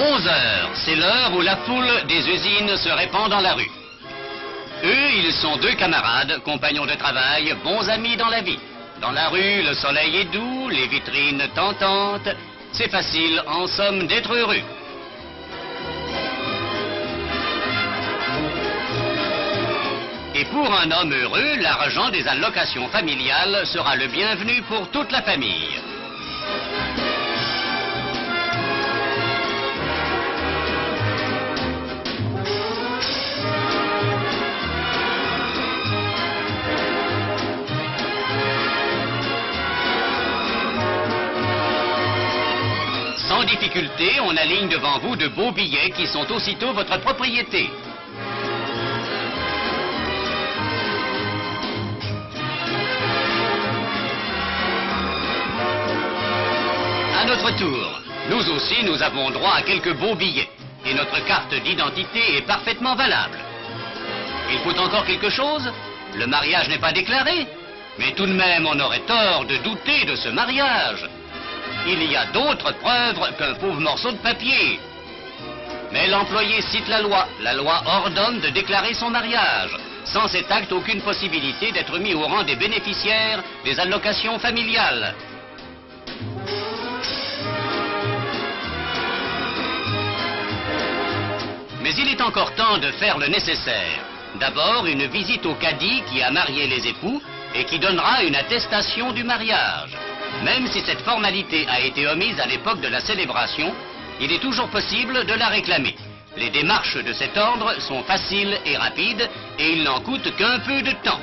11 heures, c'est l'heure où la foule des usines se répand dans la rue. Eux, ils sont deux camarades, compagnons de travail, bons amis dans la vie. Dans la rue, le soleil est doux, les vitrines tentantes. C'est facile, en somme, d'être heureux. Et pour un homme heureux, l'argent des allocations familiales sera le bienvenu pour toute la famille. Sans difficulté, on aligne devant vous de beaux billets qui sont aussitôt votre propriété. À notre tour, nous aussi, nous avons droit à quelques beaux billets. Et notre carte d'identité est parfaitement valable. Il faut encore quelque chose? Le mariage n'est pas déclaré? Mais tout de même, on aurait tort de douter de ce mariage. Il y a d'autres preuves qu'un pauvre morceau de papier. Mais l'employé cite la loi. La loi ordonne de déclarer son mariage. Sans cet acte, aucune possibilité d'être mis au rang des bénéficiaires des allocations familiales. Mais il est encore temps de faire le nécessaire. D'abord, une visite au cadi qui a marié les époux et qui donnera une attestation du mariage. Même si cette formalité a été omise à l'époque de la célébration, il est toujours possible de la réclamer. Les démarches de cet ordre sont faciles et rapides et il n'en coûte qu'un peu de temps.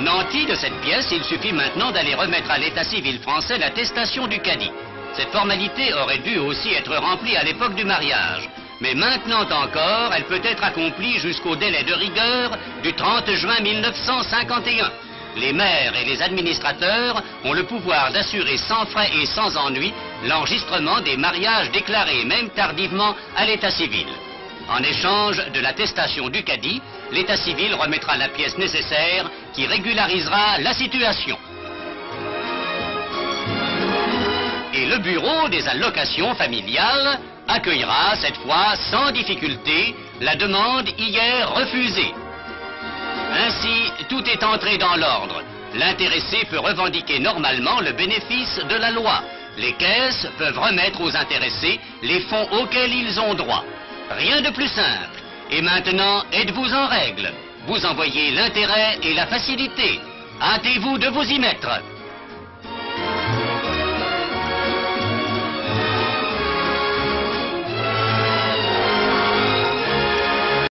Nanti de cette pièce, il suffit maintenant d'aller remettre à l'état civil français l'attestation du cadi. Cette formalité aurait dû aussi être remplie à l'époque du mariage. Mais maintenant encore, elle peut être accomplie jusqu'au délai de rigueur du 30 juin 1951. Les maires et les administrateurs ont le pouvoir d'assurer sans frais et sans ennui l'enregistrement des mariages déclarés, même tardivement, à l'état civil. En échange de l'attestation du cadi, l'état civil remettra la pièce nécessaire qui régularisera la situation. Et le bureau des allocations familiales accueillera cette fois sans difficulté la demande hier refusée. Ainsi, tout est entré dans l'ordre. L'intéressé peut revendiquer normalement le bénéfice de la loi. Les caisses peuvent remettre aux intéressés les fonds auxquels ils ont droit. Rien de plus simple. Et maintenant, êtes-vous en règle? Vous en voyez l'intérêt et la facilité. Hâtez-vous de vous y mettre.